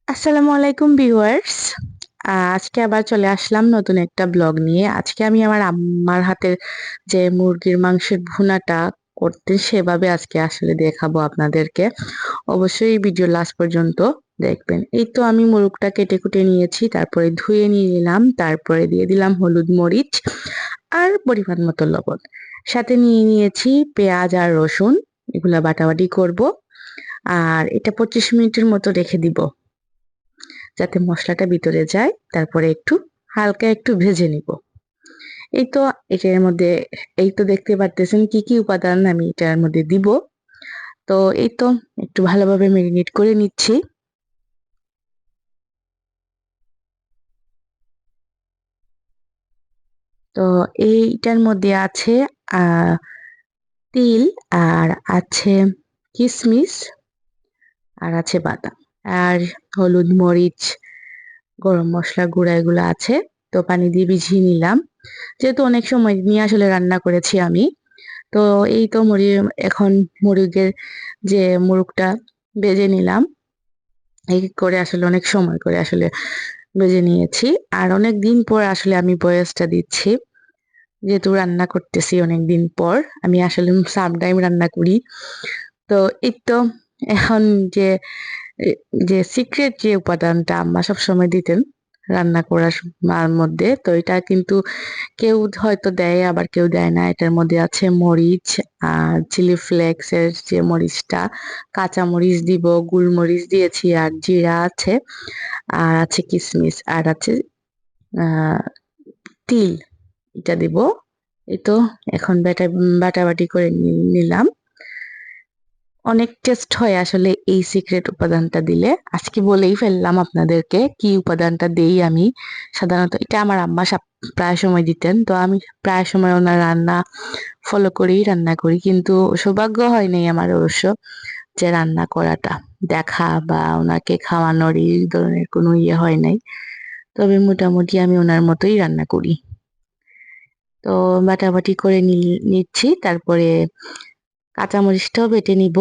আসসালামু আলাইকুম ভিউয়ার্স। আজকে আবার চলে আসলাম নতুন একটা ব্লগ নিয়ে। আজকে আমি আমার আম্মার হাতের যে মুরগির মাংসের ভুনাটা করতে সেভাবে আজকে আসলে দেখাবো আপনাদেরকে। অবশ্যই ভিডিও লাস্ট পর্যন্ত দেখবেন। এই তো আমি মুরগটা কেটে কুটে নিয়েছি, তারপরে ধুয়ে নিয়ে নিলাম, তারপরে দিয়ে দিলাম হলুদ মরিচ আর পরিমাণ মতো লবণ। সাথে নিয়ে নিয়েছি পেঁয়াজ আর রসুন, এগুলা বাটাবাটি করব। আর এটা 25 মিনিটের মতো রেখে দিব যাতে মশলাটা ভিতরে যায়। তারপরে হালকা একটু ভেজে নিব। এই তো এটার মধ্যে এই তো দেখতে পারতেছেন কি কি উপাদান আমি এটার মধ্যে দিব। তো এই তো একটু ভালোভাবে মেরিনেট করে নিচ্ছি। তো এইটার মধ্যে আছে আহ তিল, আর আছে কিশমিশ, আর আছে বাদাম, আর হলুদ মরিচ গরম মশলা গুঁড়া এগুলো আছে। তো পানি দিয়ে ভিজিয়ে নিলাম, যেহেতু অনেক সময় নিয়ে আসলে রান্না করেছি আমি। তো এই তো এখন মুরগের যে মুরগটা ভেজে নিলাম। এই করে আসলে অনেক সময় করে আসলে ভেজে নিয়েছি। আর অনেক দিন পর আসলে আমি ভয়েসটা দিচ্ছি, যেহেতু রান্না করতেছি অনেক দিন পর। আমি আসলে সামটাইম রান্না করি। তো এই তো এখন যে যে সিক্রেট যে উপাদানটা আম্মা সবসময় দিতেন রান্না করার মধ্যে, তো এটা কিন্তু কেউ হয়তো দেয় আবার কেউ দেয় না। এটার মধ্যে আছে মরিচ, আর চিলি ফ্লেক্স এর যে মরিচটা, কাঁচা মরিচ দিব, গোলমরিচ দিয়েছি, আর জিরা আছে, আর আছে কিশমিশ, আর আছে আহ তিল, এটা দিব। এই তো এখন বাটাবাটি করে নিলাম। অনেক টেস্ট হয় আসলে এই সিক্রেট উপাদানটা দিলে। আজকে বলেই ফেললাম আপনাদেরকে কি উপাদানটা দেই আমি। সাধারণত এটা আমার আম্মা প্রায় সময় দিতেন, তো আমি প্রায় সময় ওনার রান্না ফলো করেই রান্না করি, কিন্তু সৌভাগ্য হয় নাই আমার অবশ্য যে রান্না করাটা দেখা বা ওনাকে খাওয়ানোর এই ধরনের কোনো ইয়ে হয় নাই। তবে মোটামুটি আমি ওনার মতোই রান্না করি। তো বাটাবাটি করে নিচ্ছি, তারপরে কাঁচামরিচটাও বেটে নিব।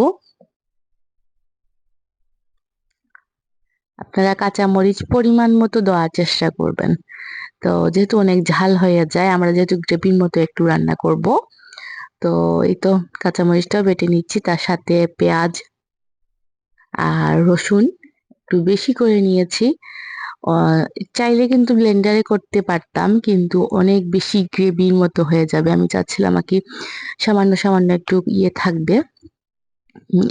আপনারা কাঁচামরিচ পরিমাণ মতো দেওয়ার চেষ্টা করবেন। তো যেহেতু অনেক ঝাল হয়ে যায়, আমরা যেহেতু গ্রেভির মতো একটু রান্না করব, তো এই তো কাঁচামরিচটাও বেটে নিচ্ছি। তার সাথে পেঁয়াজ আর রসুন একটু বেশি করে নিয়েছি। চাইলে কিন্তু ব্লেন্ডারে করতে পারতাম, কিন্তু অনেক বেশি গ্রেভির মতো হয়ে যাবে। আমি চাচ্ছিলাম আর কি সামান্য সামান্য একটু ইয়ে থাকবে।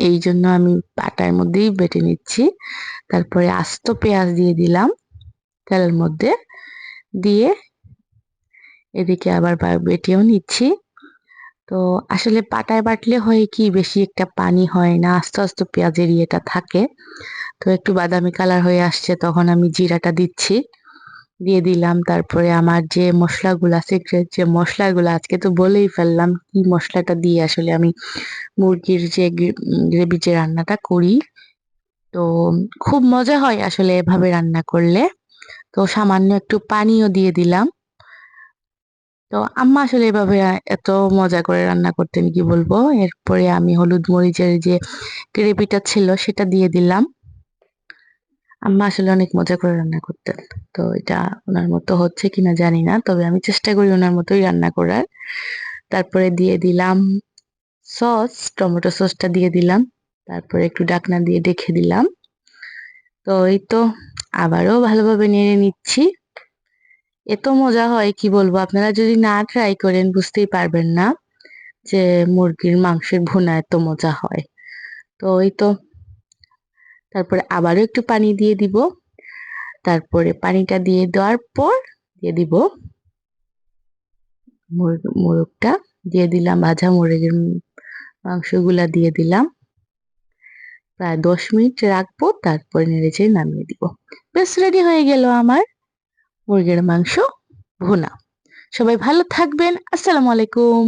এই জন্য আমি পাটার মধ্যেই বেটে নিচ্ছি। তারপরে আস্ত পেঁয়াজ দিয়ে দিলাম তেলের মধ্যে, দিয়ে এদিকে আবার বেটেও নিচ্ছি। তো আসলে পাটায় বাটলে হয় কি, বেশি একটা পানি হয় না, আস্তে আস্তে পেঁয়াজের ইয়েটা থাকে। তো একটু বাদামি কালার হয়ে আসছে, তখন আমি জিরাটা দিচ্ছি, দিয়ে দিলাম। তারপরে আমার যে মশলাগুলা, সিক্রেট যে মশলাগুলো, আজকে তো বলেই ফেললাম কি মশলাটা দিয়ে আসলে আমি মুরগির যে গ্রেভি যে রান্নাটা করি। তো খুব মজা হয় আসলে এভাবে রান্না করলে। তো সামান্য একটু পানিও দিয়ে দিলাম। তো আম্মা আসলে এভাবে এত মজা করে রান্না করতেন কি বলবো। এরপরে আমি হলুদ মরিচের যে গ্রেভিটা ছিল সেটা দিয়ে দিলাম। আম্মা আসলে অনেক মজা করে রান্না করতেন। তো এটা ওনার মতো হচ্ছে কিনা জানি না, তবে আমি চেষ্টা করি ওনার মতোই রান্না করার। তারপরে দিয়ে দিলাম সস, টমেটো সসটা দিয়ে দিলাম। তারপরে একটু ঢাকনা দিয়ে ঢেকে দিলাম। তো এই তো আবারও ভালোভাবে নেড়ে নিচ্ছি। এত মজা হয় কি বলবো, আপনারা যদি না ট্রাই করেন বুঝতেই পারবেন না যে মুরগির মাংসের ভুনা এত মজা হয়। তো এই তো তারপরে আবারও একটু পানি দিয়ে দিব। তারপরে পানিটা দিয়ে দেওয়ার পর দিয়ে দিব মোরগটা, দিয়ে দিলাম ভাজা মুরগির মাংসগুলা দিয়ে দিলাম। প্রায় 10 মিনিট রাখবো, তারপরে নেড়েচেড়ে নামিয়ে দিব। বেশ, রেডি হয়ে গেল আমার মুরগির মাংস ভুনা। সবাই ভালো থাকবেন। আসসালামু আলাইকুম।